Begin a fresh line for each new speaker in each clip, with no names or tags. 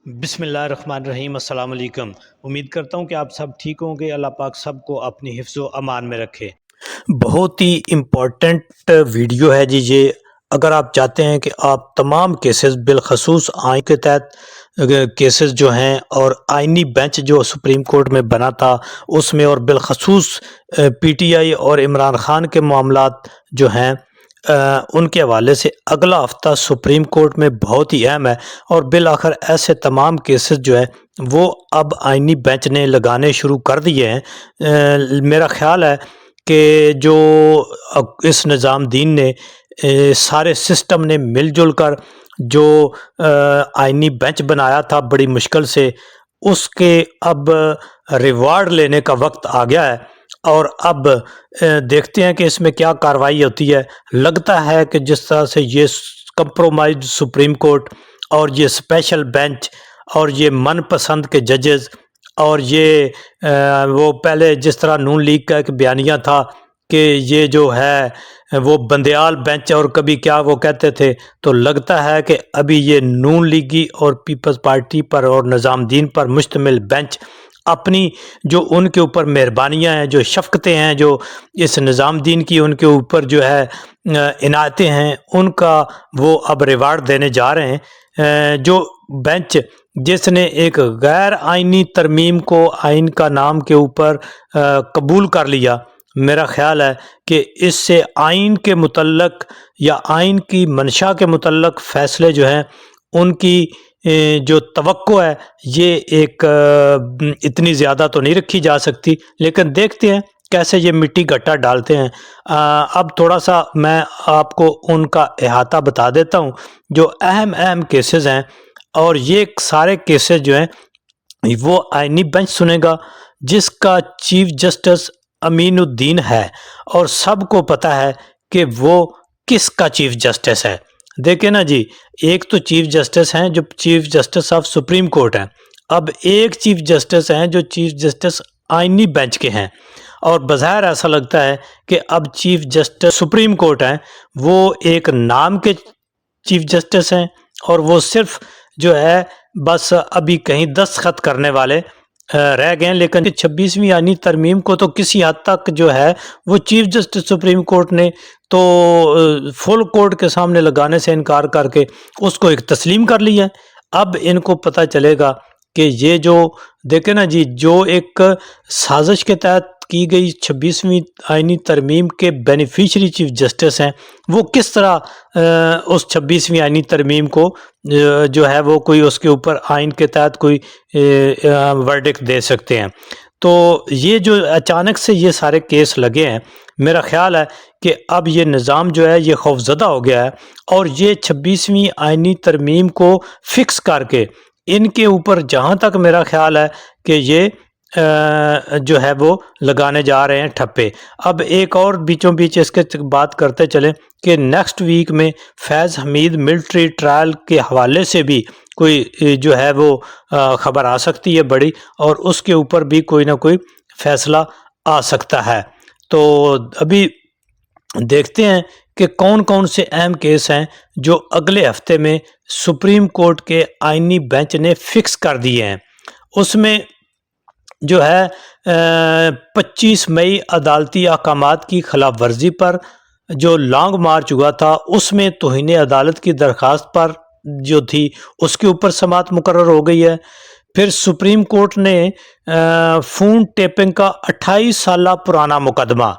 بسم اللہ الرحمن الرحیم۔ السلام علیکم۔ امید کرتا ہوں کہ آپ سب ٹھیک ہوں گے۔ اللہ پاک سب کو اپنی حفظ و امان میں رکھے۔ بہت ہی امپورٹنٹ ویڈیو ہے جی یہ، اگر آپ چاہتے ہیں کہ آپ تمام کیسز بالخصوص آئین کے تحت کیسز جو ہیں اور آئینی بینچ جو سپریم کورٹ میں بنا تھا اس میں، اور بالخصوص پی ٹی آئی اور عمران خان کے معاملات جو ہیں ان کے حوالے سے اگلا ہفتہ سپریم کورٹ میں بہت ہی اہم ہے، اور بالآخر ایسے تمام کیسز جو ہے وہ اب آئینی بینچ نے لگانے شروع کر دیے ہیں۔ میرا خیال ہے کہ جو اس نظام دین نے سارے سسٹم نے مل جل کر جو آئینی بینچ بنایا تھا بڑی مشکل سے، اس کے اب ریوارڈ لینے کا وقت آ گیا ہے، اور اب دیکھتے ہیں کہ اس میں کیا کارروائی ہوتی ہے۔ لگتا ہے کہ جس طرح سے یہ کمپرومائزڈ سپریم کورٹ اور یہ اسپیشل بینچ اور یہ من پسند کے ججز اور یہ وہ پہلے جس طرح نون لیگ کا ایک بیانیہ تھا کہ یہ جو ہے وہ بندیال بینچ اور کبھی کیا وہ کہتے تھے، تو لگتا ہے کہ ابھی یہ نون لیگی اور پیپلز پارٹی پر اور نظام دین پر مشتمل بینچ اپنی جو ان کے اوپر مہربانیاں ہیں، جو شفقتیں ہیں، جو اس نظام دین کی ان کے اوپر جو ہے عنایتیں ہیں، ان کا وہ اب ریوارڈ دینے جا رہے ہیں۔ جو بینچ جس نے ایک غیر آئینی ترمیم کو آئین کا نام کے اوپر قبول کر لیا، میرا خیال ہے کہ اس سے آئین کے متعلق یا آئین کی منشا کے متعلق فیصلے جو ہیں ان کی جو توقع ہے یہ ایک اتنی زیادہ تو نہیں رکھی جا سکتی، لیکن دیکھتے ہیں کیسے یہ مٹی گھٹا ڈالتے ہیں۔ اب تھوڑا سا میں آپ کو ان کا احاطہ بتا دیتا ہوں جو اہم کیسز ہیں، اور یہ سارے کیسز جو ہیں وہ آئینی بینچ سنے گا جس کا چیف جسٹس امین الدین ہے، اور سب کو پتہ ہے کہ وہ کس کا چیف جسٹس ہے۔ دیکھیں نا جی، ایک تو چیف جسٹس ہیں جو chief justice of supreme court ہیں، اب ایک چیف جسٹس ہیں جو چیف جسٹس آئینی بینچ کے ہیں، اور بظاہر ایسا لگتا ہے کہ اب چیف جسٹس سپریم کورٹ ہیں وہ ایک نام کے چیف جسٹس ہیں، اور وہ صرف جو ہے بس ابھی کہیں دستخط کرنے والے رہ گئے ہیں، لیکن 26ویں آئینی ترمیم کو تو کسی حد تک جو ہے وہ چیف جسٹس سپریم کورٹ نے تو فل کورٹ کے سامنے لگانے سے انکار کر کے اس کو ایک تسلیم کر لیا ہے۔ اب ان کو پتہ چلے گا کہ یہ جو دیکھیں نا جی، جو ایک سازش کے تحت کی گئی 26ویں آئینی ترمیم کے بینیفیشری چیف جسٹس ہیں، وہ کس طرح اس 26ویں آئینی ترمیم کو جو ہے وہ کوئی اس کے اوپر آئین کے تحت کوئی ورڈکٹ دے سکتے ہیں۔ تو یہ جو اچانک سے یہ سارے کیس لگے ہیں، میرا خیال ہے کہ اب یہ نظام جو ہے یہ خوفزدہ ہو گیا ہے، اور یہ 26ویں آئینی ترمیم کو فکس کر کے ان کے اوپر جہاں تک میرا خیال ہے کہ یہ جو ہے وہ لگانے جا رہے ہیں ٹھپے۔ اب ایک اور بیچوں بیچ اس کے بات کرتے چلیں کہ نیکسٹ ویک میں فیض حمید ملٹری ٹرائل کے حوالے سے بھی کوئی جو ہے وہ خبر آ سکتی ہے بڑی، اور اس کے اوپر بھی کوئی نہ کوئی فیصلہ آ سکتا ہے۔ تو ابھی دیکھتے ہیں کہ کون کون سے اہم کیس ہیں جو اگلے ہفتے میں سپریم کورٹ کے آئینی بینچ نے فکس کر دیے ہیں۔ اس میں جو ہے 25 مئی عدالتی احکامات کی خلاف ورزی پر جو لانگ مارچ ہوا تھا، اس میں توہین عدالت کی درخواست پر جو تھی اس کے اوپر سماعت مقرر ہو گئی ہے۔ پھر سپریم کورٹ نے فون ٹیپنگ کا 28 سالہ پرانا مقدمہ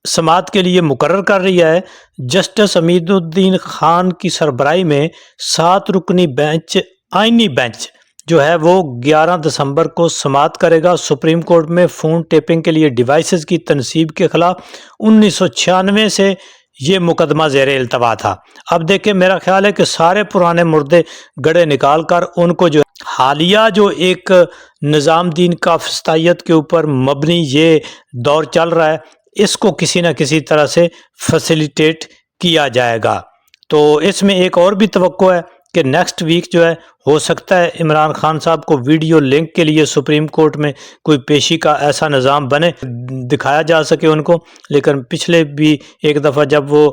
سماعت کے لیے مقرر کر رہی ہے۔ جسٹس امین الدین خان کی سربراہی میں 7 رکنی بینچ آئینی بینچ جو ہے وہ 11 دسمبر کو سماعت کرے گا۔ سپریم کورٹ میں فون ٹیپنگ کے لیے ڈیوائسز کی تنصیب کے خلاف 1996 سے یہ مقدمہ زیر التوا تھا۔ اب دیکھیں، میرا خیال ہے کہ سارے پرانے مردے گڑے نکال کر ان کو جو حالیہ جو ایک نظام دین کا فسطائیت کے اوپر مبنی یہ دور چل رہا ہے، اس کو کسی نہ کسی طرح سے فیسیلیٹیٹ کیا جائے گا۔ تو اس میں ایک اور بھی توقع ہے کہ نیکسٹ ویک جو ہے ہو سکتا ہے عمران خان صاحب کو ویڈیو لنک کے لیے سپریم کورٹ میں کوئی پیشی کا ایسا نظام بنے، دکھایا جا سکے ان کو۔ لیکن پچھلے بھی ایک دفعہ جب وہ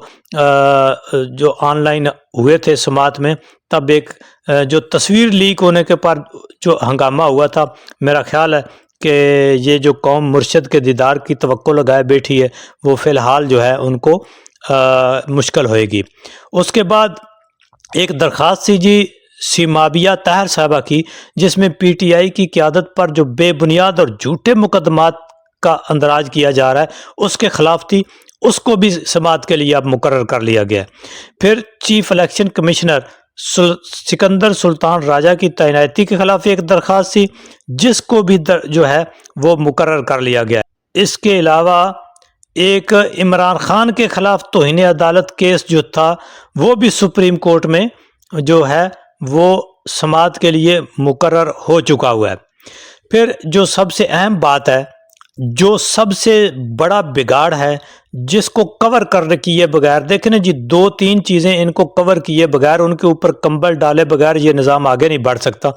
جو آن لائن ہوئے تھے سماعت میں، تب ایک جو تصویر لیک ہونے کے پر جو ہنگامہ ہوا تھا، میرا خیال ہے کہ یہ جو قوم مرشد کے دیدار کی توقع لگائے بیٹھی ہے، وہ فی الحال جو ہے ان کو مشکل ہوئے گی۔ اس کے بعد ایک درخواست تھی جی سیمابیہ طاہر صاحبہ کی، جس میں پی ٹی آئی کی قیادت پر جو بے بنیاد اور جھوٹے مقدمات کا اندراج کیا جا رہا ہے اس کے خلاف تھی، اس کو بھی سماعت کے لیے اب مقرر کر لیا گیا ہے۔ پھر چیف الیکشن کمشنر سکندر سلطان راجہ کی تعیناتی کے خلاف ایک درخواست تھی، جس کو بھی جو ہے وہ مقرر کر لیا گیا ہے۔ اس کے علاوہ ایک عمران خان کے خلاف توہین عدالت کیس جو تھا، وہ بھی سپریم کورٹ میں جو ہے وہ سماعت کے لیے مقرر ہو چکا ہوا ہے۔ پھر جو سب سے اہم بات ہے، جو سب سے بڑا بگاڑ ہے، جس کو کور کر کیے بغیر، دیکھیں نا جی 2-3 چیزیں ان کو کور کیے بغیر، ان کے اوپر کمبل ڈالے بغیر یہ نظام آگے نہیں بڑھ سکتا۔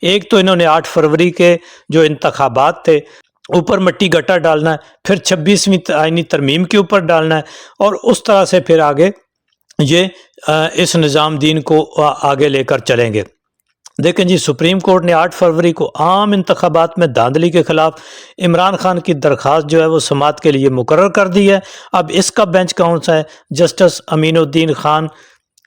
ایک تو انہوں نے 8 فروری کے جو انتخابات تھے اوپر مٹی گٹا ڈالنا ہے، پھر 26ویں آئینی ترمیم کے اوپر ڈالنا ہے، اور اس طرح سے پھر آگے یہ اس نظام دین کو آگے لے کر چلیں گے۔ دیکھیں جی سپریم کورٹ نے 8 فروری کو عام انتخابات میں دھاندلی کے خلاف عمران خان کی درخواست جو ہے وہ سماعت کے لیے مقرر کر دی ہے۔ اب اس کا بینچ کون سا ہے؟ جسٹس امین الدین خان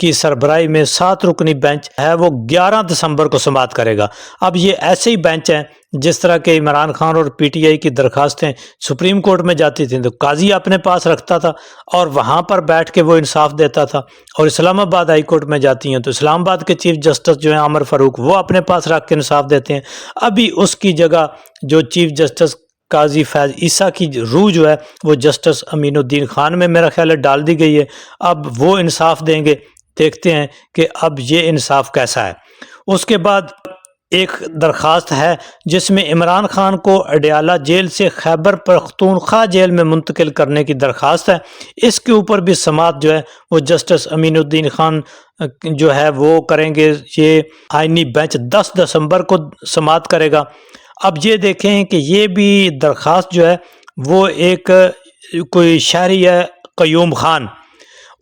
کی سربراہی میں 7 رکنی بینچ ہے، وہ 11 دسمبر کو سماعت کرے گا۔ اب یہ ایسے ہی بینچ ہیں جس طرح کہ عمران خان اور پی ٹی آئی کی درخواستیں سپریم کورٹ میں جاتی تھیں تو قاضی اپنے پاس رکھتا تھا اور وہاں پر بیٹھ کے وہ انصاف دیتا تھا، اور اسلام آباد ہائی کورٹ میں جاتی ہیں تو اسلام آباد کے چیف جسٹس جو ہیں عمر فاروق، وہ اپنے پاس رکھ کے انصاف دیتے ہیں۔ ابھی اس کی جگہ جو چیف جسٹس قاضی فیض عیسیٰ کی روح جو ہے وہ جسٹس امین الدین خان میں میرا خیال ہے ڈال دی گئی ہے۔ اب وہ انصاف دیں گے، دیکھتے ہیں کہ اب یہ انصاف کیسا ہے۔ اس کے بعد ایک درخواست ہے جس میں عمران خان کو اڈیالہ جیل سے خیبر پختونخوا جیل میں منتقل کرنے کی درخواست ہے۔ اس کے اوپر بھی سماعت جو ہے وہ جسٹس امین الدین خان جو ہے وہ کریں گے۔ یہ آئینی بینچ 10 دسمبر کو سماعت کرے گا۔ اب یہ دیکھیں کہ یہ بھی درخواست جو ہے وہ ایک کوئی شہری ہے قیوم خان،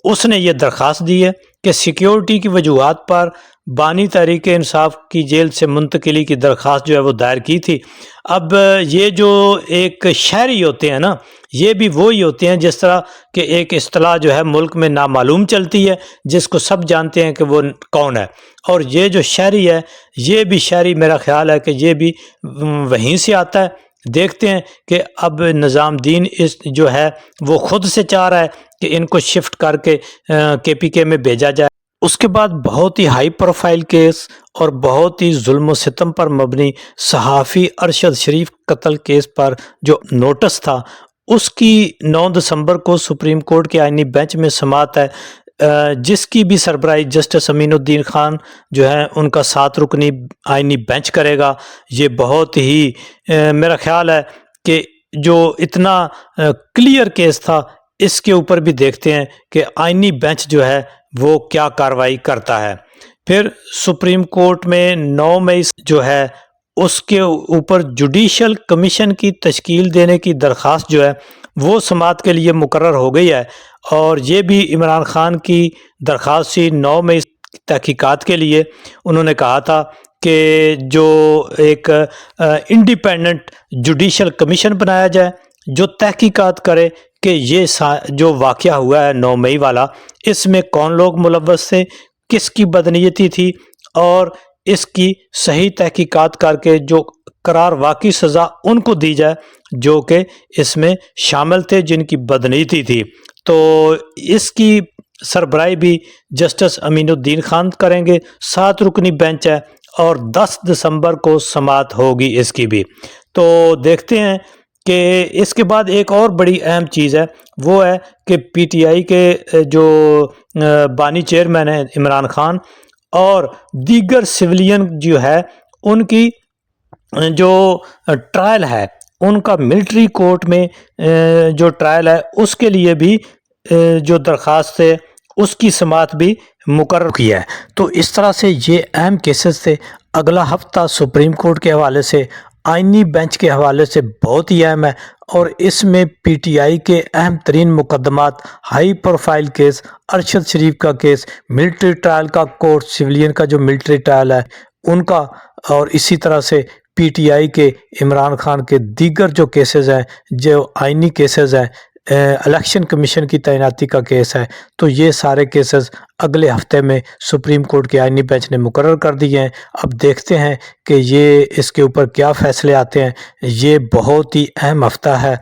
اس نے یہ درخواست دی ہے کہ سیکیورٹی کی وجوہات پر بانی تحریک انصاف کی جیل سے منتقلی کی درخواست جو ہے وہ دائر کی تھی۔ اب یہ جو ایک شہری ہوتے ہیں نا، یہ بھی وہی ہوتے ہیں جس طرح کہ ایک اصطلاح جو ہے ملک میں نامعلوم چلتی ہے، جس کو سب جانتے ہیں کہ وہ کون ہے، اور یہ جو شہری ہے یہ بھی شہری میرا خیال ہے کہ یہ بھی وہیں سے آتا ہے۔ دیکھتے ہیں کہ اب نظام دین اس جو ہے وہ خود سے چاہ رہا ہے کہ ان کو شفٹ کر کے پی کے میں بھیجا جائے۔ اس کے بعد بہت ہی ہائی پروفائل کیس اور بہت ہی ظلم و ستم پر مبنی صحافی ارشد شریف قتل کیس پر جو نوٹس تھا، اس کی 9 دسمبر کو سپریم کورٹ کے آئینی بینچ میں سماعت ہے، جس کی بھی سربراہی جسٹس امین الدین خان جو ہے ان کا 7 رکنی آئینی بینچ کرے گا۔ یہ بہت ہی میرا خیال ہے کہ جو اتنا کلیئر کیس تھا، اس کے اوپر بھی دیکھتے ہیں کہ آئینی بینچ جو ہے وہ کیا کارروائی کرتا ہے۔ پھر سپریم کورٹ میں 9 مئی جو ہے اس کے اوپر جوڈیشل کمیشن کی تشکیل دینے کی درخواست جو ہے وہ سماعت کے لیے مقرر ہو گئی ہے، اور یہ بھی عمران خان کی درخواست سی 9 مئی تحقیقات کے لیے۔ انہوں نے کہا تھا کہ جو ایک انڈیپینڈنٹ جوڈیشل کمیشن بنایا جائے جو تحقیقات کرے کہ یہ جو واقعہ ہوا ہے 9 مئی والا، اس میں کون لوگ ملوث تھے، کس کی بدنیتی تھی، اور اس کی صحیح تحقیقات کر کے جو قرار واقعی سزا ان کو دی جائے جو کہ اس میں شامل تھے، جن کی بدنیتی تھی۔ تو اس کی سربراہی بھی جسٹس امین الدین خان کریں گے۔ 7 رکنی بینچ ہے اور 10 دسمبر کو سماعت ہوگی اس کی بھی۔ تو دیکھتے ہیں کہ اس کے بعد ایک اور بڑی اہم چیز ہے، وہ ہے کہ پی ٹی آئی کے جو بانی چیئرمین ہیں عمران خان اور دیگر سویلین جو ہے ان کی جو ٹرائل ہے، ان کا ملٹری کورٹ میں جو ٹرائل ہے اس کے لیے بھی جو درخواست ہے اس کی سماعت بھی مقرر کی ہے۔ تو اس طرح سے یہ اہم کیسز تھے۔ اگلا ہفتہ سپریم کورٹ کے حوالے سے، آئینی بینچ کے حوالے سے بہت ہی اہم ہے، اور اس میں پی ٹی آئی کے اہم ترین مقدمات، ہائی پروفائل کیس، ارشد شریف کا کیس، ملٹری ٹرائل کا کورٹ، سویلین کا جو ملٹری ٹرائل ہے ان کا، اور اسی طرح سے پی ٹی آئی کے عمران خان کے دیگر جو کیسز ہیں، جو آئینی کیسز ہیں، الیکشن کمیشن کی تعیناتی کا کیس ہے، تو یہ سارے کیسز اگلے ہفتے میں سپریم کورٹ کے آئینی بینچ نے مقرر کر دیے ہیں۔ اب دیکھتے ہیں کہ یہ اس کے اوپر کیا فیصلے آتے ہیں۔ یہ بہت ہی اہم ہفتہ ہے۔